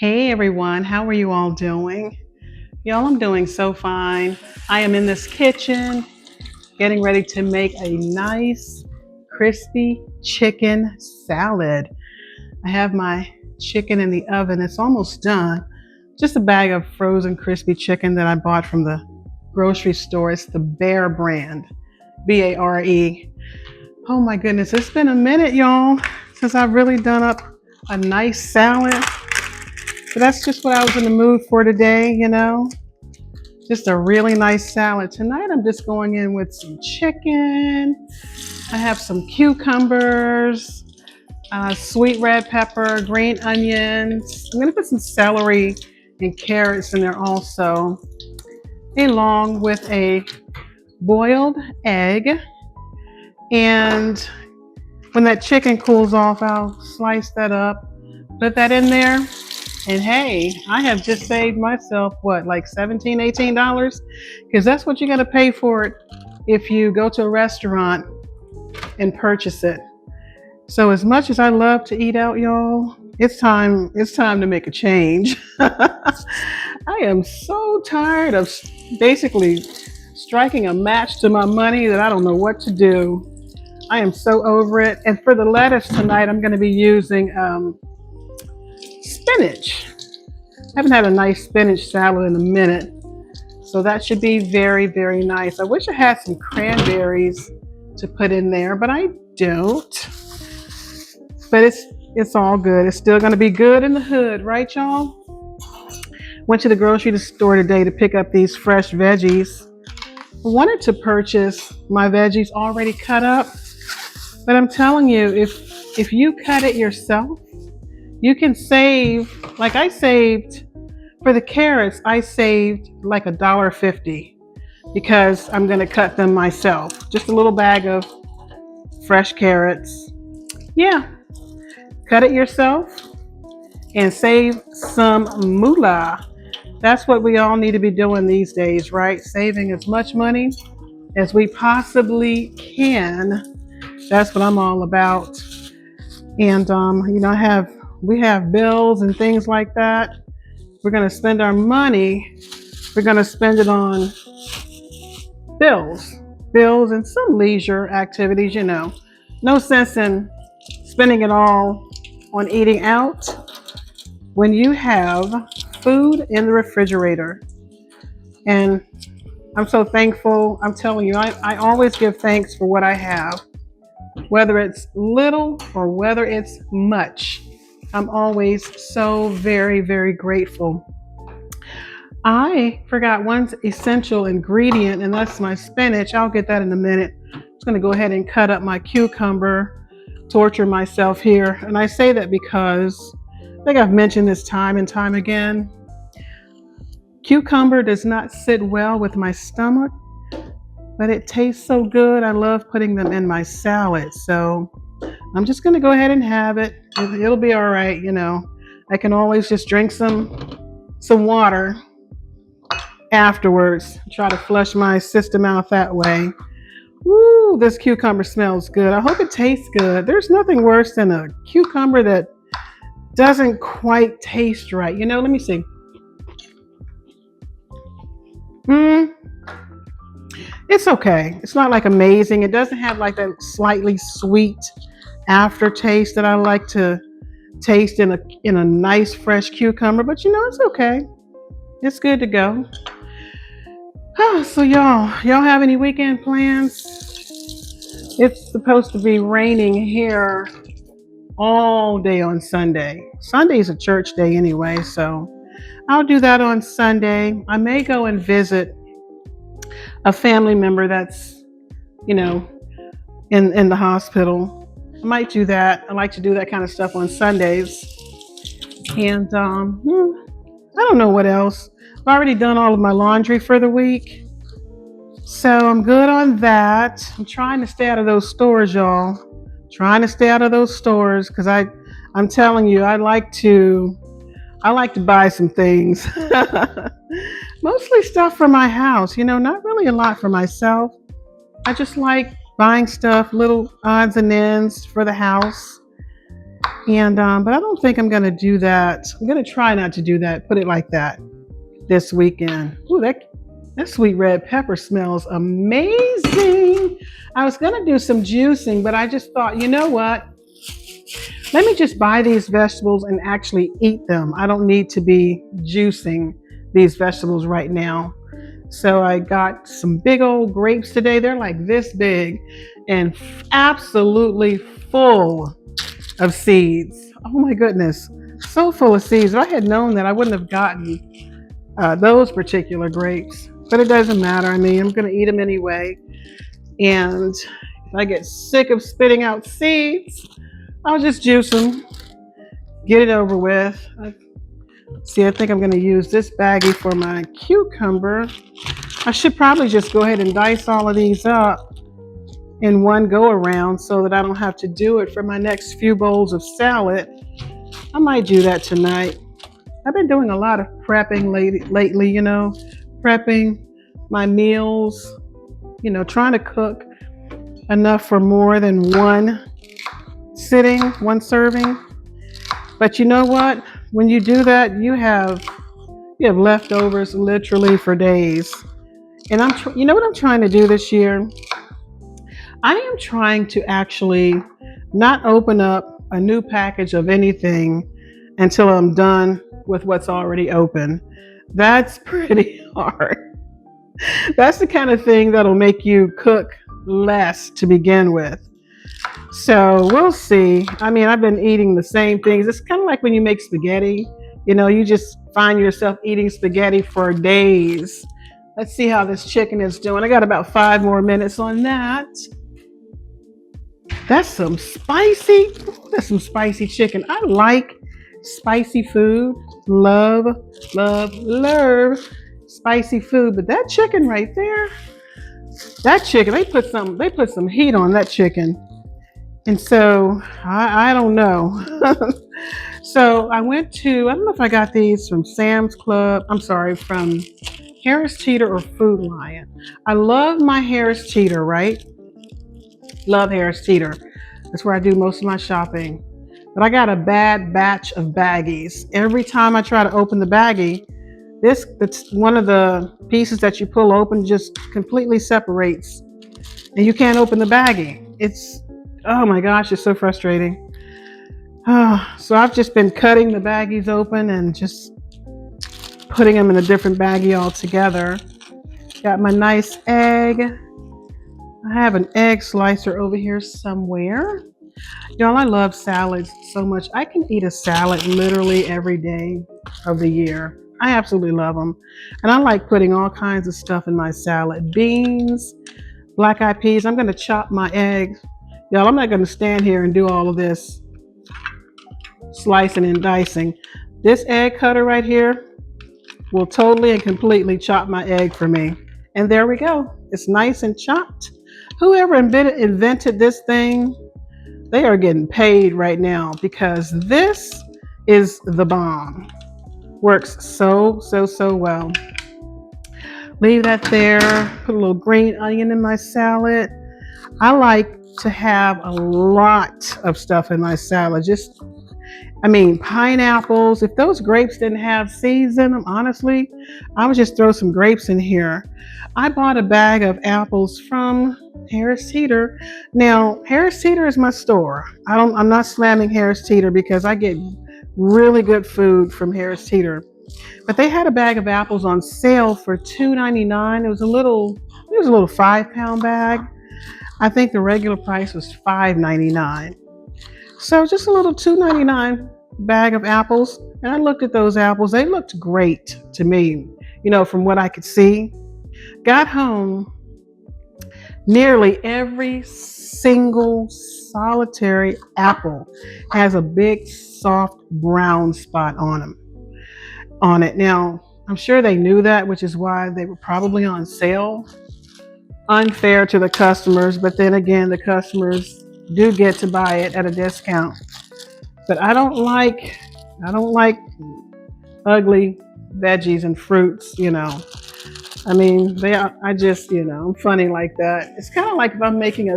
Hey everyone, how are you all doing? Y'all, I'm doing so fine. I am in this kitchen getting ready to make a nice crispy chicken salad. I have my chicken in the oven. It's almost done. Just a bag of frozen crispy chicken that I bought from the grocery store. It's the Bear brand, Bare. Oh my goodness, it's been a minute, y'all, since I've really done up a nice salad. So that's just what I was in the mood for today. Just a really nice salad. Tonight I'm just going in with some chicken. I have some cucumbers, sweet red pepper, green onions. I'm gonna put some celery and carrots in there also, along with a boiled egg. And when that chicken cools off, I'll slice that up, put that in there. And hey, I have just saved myself, what, like $17, $18? Because that's what you got to pay for it if you go to a restaurant and purchase it. So as much as I love to eat out, y'all, it's time to make a change. I am so tired of basically striking a match to my money that I don't know what to do. I am so over it. And for the lettuce tonight, I'm going to be using spinach. I haven't had a nice spinach salad in a minute, so that should be very, very nice. I wish I had some cranberries to put in there, but I don't. But it's all good. It's still going to be good in the hood, right, y'all? Went to the grocery store today to pick up these fresh veggies. I wanted to purchase my veggies already cut up, but I'm telling you, if you cut it yourself, you can save, like I saved, for the carrots, I saved like $1.50 because I'm gonna cut them myself. Just a little bag of fresh carrots. Yeah, cut it yourself and save some moolah. That's what we all need to be doing these days, right? Saving as much money as we possibly can. That's what I'm all about. And we have bills and things like that. We're going to spend our money. We're going to spend it on bills and some leisure activities, No sense in spending it all on eating out when you have food in the refrigerator. And I'm so thankful. I'm telling you, I always give thanks for what I have, whether it's little or whether it's much. I'm always so very, very grateful. I forgot one essential ingredient, and that's my spinach. I'll get that in a minute. I'm just going to go ahead and cut up my cucumber, torture myself here. And I say that because I think I've mentioned this time and time again. Cucumber does not sit well with my stomach, but it tastes so good. I love putting them in my salad. So I'm just going to go ahead and have it. It'll be all right. I can always just drink some water afterwards. Try to flush my system out that way. Woo, this cucumber smells good. I hope it tastes good. There's nothing worse than a cucumber that doesn't quite taste right. Let me see. It's okay. It's not like amazing. It doesn't have like that slightly sweet aftertaste that I like to taste in a nice fresh cucumber, but it's okay. It's good to go. So y'all have any weekend plans? It's supposed to be raining here all day on Sunday. Sunday's a church day anyway, so I'll do that on Sunday. I may go and visit a family member that's, in the hospital. I might do that. I like to do that kind of stuff on Sundays. And I don't know what else. I've already done all of my laundry for the week. So I'm good on that. I'm trying to stay out of those stores, y'all. Trying to stay out of those stores because I'm telling you, I like to buy some things. Mostly stuff for my house, not really a lot for myself. I just like buying stuff, little odds and ends for the house. And but I don't think I'm gonna do that. I'm gonna try not to do that. Put it like that this weekend. Ooh, that sweet red pepper smells amazing. I was gonna do some juicing, but I just thought, you know what? Let me just buy these vegetables and actually eat them. I don't need to be juicing these vegetables right now. So I got some big old grapes today. They're like this big and absolutely full of seeds. Oh my goodness, so full of seeds. If I had known that, I wouldn't have gotten those particular grapes. But it doesn't matter. I mean, I'm going to eat them anyway. And if I get sick of spitting out seeds, I'll just juice them, get it over with. See, I think I'm going to use this baggie for my cucumber. I should probably just go ahead and dice all of these up in one go around so that I don't have to do it for my next few bowls of salad. I might do that tonight. I've been doing a lot of prepping lately, prepping my meals, trying to cook enough for more than one sitting, one serving. But you know what? When you do that, you have leftovers literally for days. And you know what I'm trying to do this year? I am trying to actually not open up a new package of anything until I'm done with what's already open. That's pretty hard. That's the kind of thing that'll make you cook less to begin with. So we'll see. I mean, I've been eating the same things. It's kind of like when you make spaghetti. You just find yourself eating spaghetti for days. Let's see how this chicken is doing. I got about 5 more minutes on that. That's some spicy chicken. I like spicy food. Love spicy food. But that chicken right there, they put some heat on that chicken. And so I don't know. So I don't know if I got these from Sam's Club. From Harris Teeter or Food Lion. I love my Harris Teeter, right? Love Harris Teeter. That's where I do most of my shopping. But I got a bad batch of baggies. Every time I try to open the baggie, that's one of the pieces that you pull open just completely separates. And you can't open the baggie. Oh my gosh, it's so frustrating. So I've just been cutting the baggies open and just putting them in a different baggie altogether. Got my nice egg. I have an egg slicer over here somewhere. Y'all, I love salads so much. I can eat a salad literally every day of the year. I absolutely love them. And I like putting all kinds of stuff in my salad. Beans, black-eyed peas. I'm going to chop my eggs. Y'all, I'm not going to stand here and do all of this slicing and dicing. This egg cutter right here will totally and completely chop my egg for me. And there we go. It's nice and chopped. Whoever invented this thing, they are getting paid right now because this is the bomb. Works so well. Leave that there. Put a little green onion in my salad. I like to have a lot of stuff in my salad. Pineapples. If those grapes didn't have seeds in them, honestly, I would just throw some grapes in here. I bought a bag of apples from Harris Teeter. Now, Harris Teeter is my store. I'm not slamming Harris Teeter because I get really good food from Harris Teeter. But they had a bag of apples on sale for $2.99. It was a little 5-pound bag. I think the regular price was $5.99. So just a little $2.99 bag of apples. And I looked at those apples. They looked great to me, from what I could see. Got home, nearly every single solitary apple has a big soft brown spot on it. Now, I'm sure they knew that, which is why they were probably on sale. Unfair to the customers, but then again, the customers do get to buy it at a discount. But I don't like ugly veggies and fruits, I'm funny like that. It's kind of like if I'm making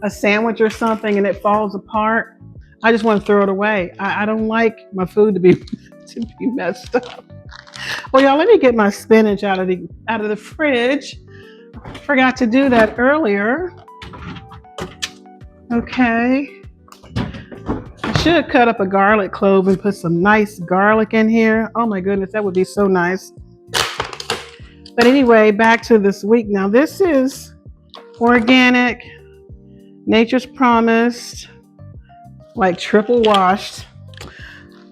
a sandwich or something and it falls apart. I just want to throw it away. I don't like my food to be to be messed up. Well, y'all, let me get my spinach out of the fridge. Forgot to do that earlier. Okay. I should cut up a garlic clove and put some nice garlic in here. Oh my goodness, that would be so nice. But anyway, back to this week. Now, this is organic, nature's promised, like triple washed.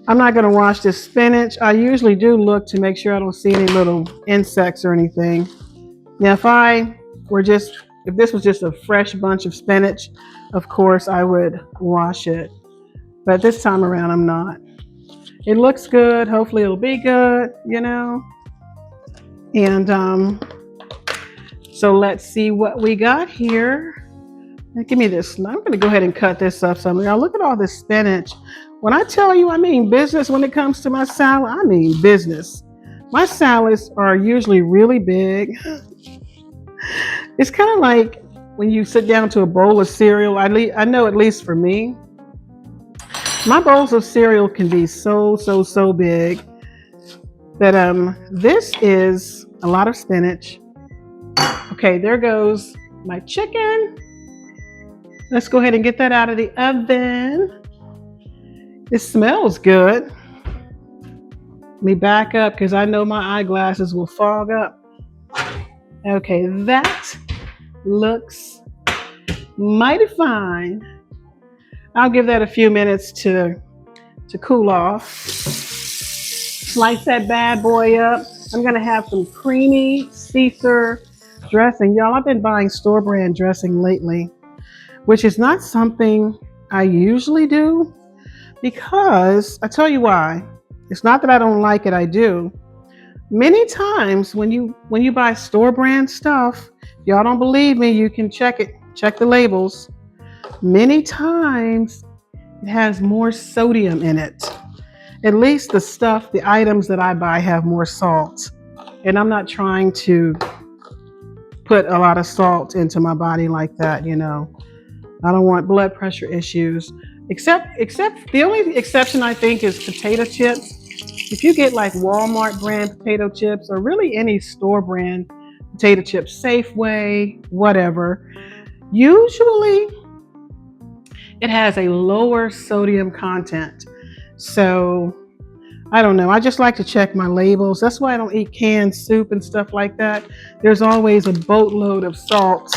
I'm not going to wash this spinach. I usually do look to make sure I don't see any little insects or anything. Now, if this was just a fresh bunch of spinach, of course I would wash it. But this time around, I'm not. It looks good. Hopefully it'll be good, you know. And so let's see what we got here. Now, give me this. I'm going to go ahead and cut this up some. Now, look at all this spinach. When I tell you I mean business when it comes to my salad, I mean business. My salads are usually really big. It's kind of like when you sit down to a bowl of cereal. I know, at least for me, my bowls of cereal can be so big. But this is a lot of spinach. Okay, there goes my chicken. Let's go ahead and get that out of the oven. It smells good. Let me back up because I know my eyeglasses will fog up. Okay, that looks mighty fine. I'll give that a few minutes to cool off. Slice that bad boy up. I'm gonna have some creamy Caesar dressing. Y'all, I've been buying store brand dressing lately, which is not something I usually do, because I tell you why. It's not that I don't like it, I do. Many times when you buy store brand stuff, y'all don't believe me, you can check the labels. Many times it has more sodium in it. At least the items that I buy have more salt. And I'm not trying to put a lot of salt into my body like that, you know. I don't want blood pressure issues. Except the only exception I think is potato chips. If you get like Walmart brand potato chips, or really any store brand potato chips, Safeway, whatever, usually it has a lower sodium content. So I don't know. I just like to check my labels. That's why I don't eat canned soup and stuff like that. There's always a boatload of salt.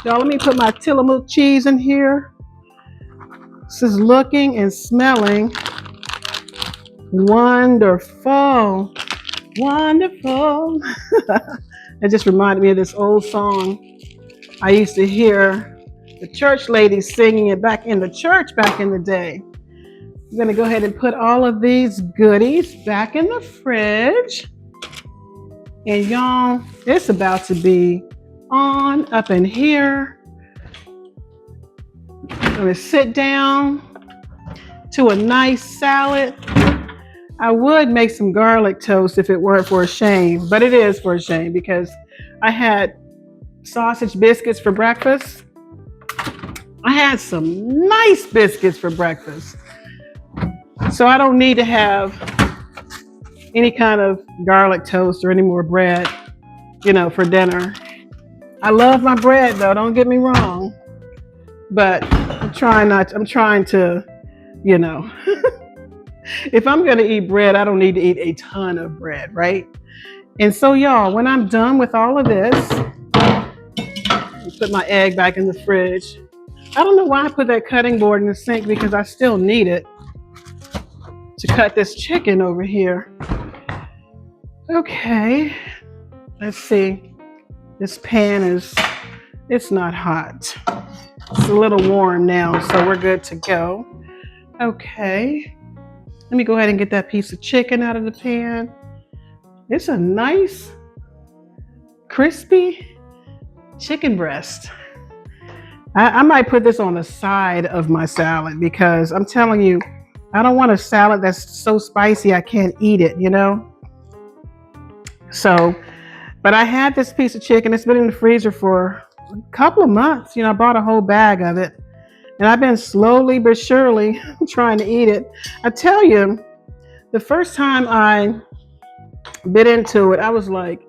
Y'all, let me put my Tillamook cheese in here. This is looking and smelling wonderful. Wonderful. It just reminded me of this old song I used to hear the church ladies singing it back in the church back in the day. I'm going to go ahead and put all of these goodies back in the fridge. And y'all, it's about to be on up in here. I'm going to sit down to a nice salad. I would make some garlic toast if it weren't for a shame, but it is for a shame because I had sausage biscuits for breakfast. I had some nice biscuits for breakfast. So I don't need to have any kind of garlic toast or any more bread, you know, for dinner. I love my bread though, don't get me wrong. But I'm trying to, you know, if I'm going to eat bread, I don't need to eat a ton of bread, right? And so y'all, when I'm done with all of this, put my egg back in the fridge. I don't know why I put that cutting board in the sink because I still need it to cut this chicken over here. Okay, let's see. This pan it's not hot. It's a little warm now, so we're good to go. Okay, let me go ahead and get that piece of chicken out of the pan. It's a nice, crispy chicken breast. I might put this on the side of my salad because I'm telling you, I don't want a salad that's so spicy I can't eat it, you know? So, but I had this piece of chicken. It's been in the freezer for a couple of months. You know, I bought a whole bag of it. And I've been slowly but surely trying to eat it. I tell you, the first time I bit into it, I was like,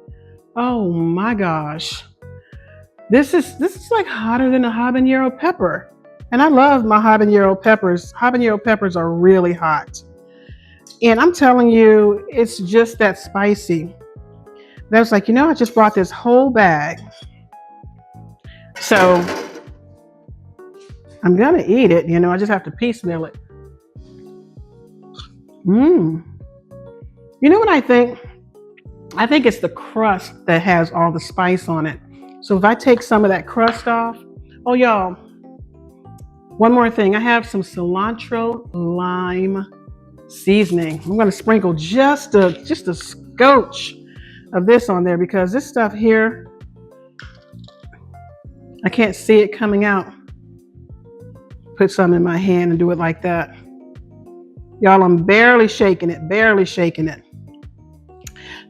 oh my gosh, this is like hotter than a habanero pepper. And I love my habanero peppers. Habanero peppers are really hot. And I'm telling you, it's just that spicy. And I was like, I just bought this whole bag. So I'm gonna eat it, I just have to piecemeal it. You know what I think? I think it's the crust that has all the spice on it. So if I take some of that crust off, oh y'all, one more thing. I have some cilantro lime seasoning. I'm gonna sprinkle just a scotch of this on there because this stuff here, I can't see it coming out. Put some in my hand and do it like that. Y'all, I'm barely shaking it, barely shaking it.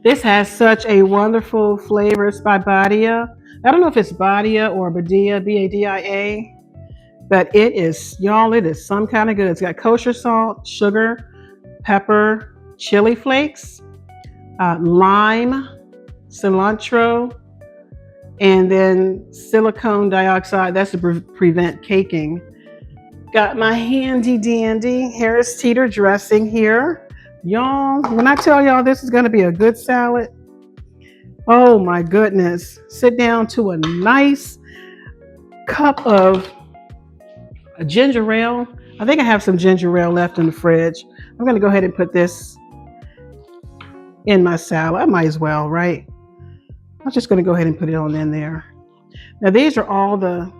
This has such a wonderful flavor. It's by Badia. I don't know if it's Badia or Badia, Badia, but it is, y'all, it is some kind of good. It's got kosher salt, sugar, pepper, chili flakes, lime, cilantro, and then silicone dioxide. That's to prevent caking. Got my handy dandy Harris Teeter dressing here. Y'all, when I tell y'all this is going to be a good salad, oh my goodness. Sit down to a nice cup of ginger ale. I think I have some ginger ale left in the fridge. I'm going to go ahead and put this in my salad. I might as well, right? I'm just going to go ahead and put it on in there. Now these are all the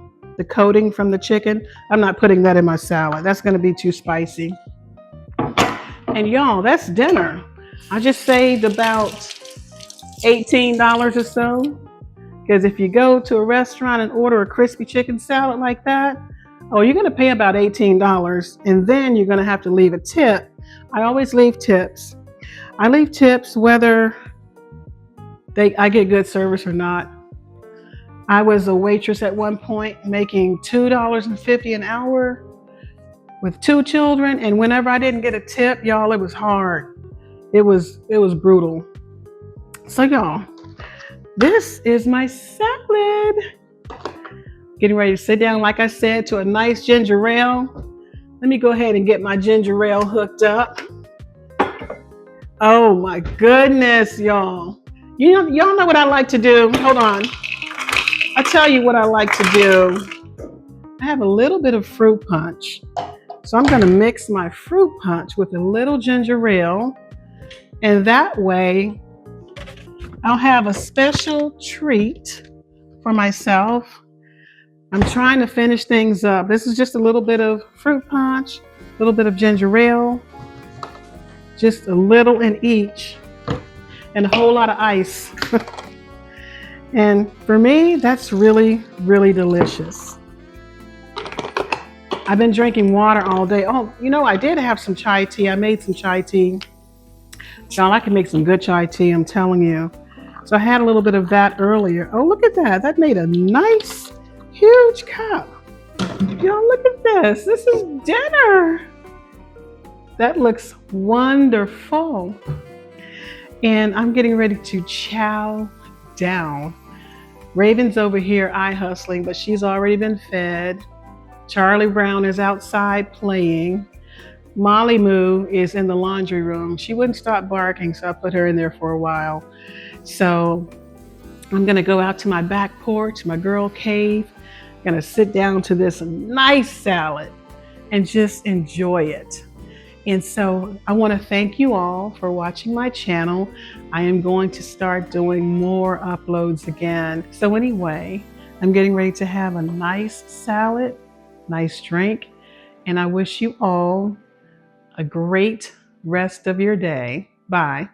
coating from the chicken. I'm not putting that in my salad. That's going to be too spicy. And y'all, that's dinner. I just saved about $18 or so. Because if you go to a restaurant and order a crispy chicken salad like that, oh, you're going to pay about $18. And then you're going to have to leave a tip. I always leave tips. I leave tips whether I get good service or not. I was a waitress at one point making $2.50 an hour with 2 children. And whenever I didn't get a tip, y'all, it was hard. It was brutal. So y'all, this is my salad. Getting ready to sit down, like I said, to a nice ginger ale. Let me go ahead and get my ginger ale hooked up. Oh my goodness, y'all. Y'all know what I like to do. Hold on. I tell you what I like to do. I have a little bit of fruit punch. So I'm going to mix my fruit punch with a little ginger ale. And that way, I'll have a special treat for myself. I'm trying to finish things up. This is just a little bit of fruit punch, a little bit of ginger ale, just a little in each, and a whole lot of ice. And for me, that's really, really delicious. I've been drinking water all day. Oh, I did have some chai tea. I made some chai tea. Y'all, I can make some good chai tea, I'm telling you. So I had a little bit of that earlier. Oh, look at that. That made a nice, huge cup. Y'all, look at this. This is dinner. That looks wonderful. And I'm getting ready to chow down. Raven's over here eye hustling, but she's already been fed. Charlie Brown is outside playing. Molly Moo is in the laundry room. She wouldn't stop barking, so I put her in there for a while. So I'm gonna go out to my back porch, my girl cave. I'm gonna sit down to this nice salad and just enjoy it. And so I want to thank you all for watching my channel. I am going to start doing more uploads again. So anyway, I'm getting ready to have a nice salad, nice drink, and I wish you all a great rest of your day. Bye.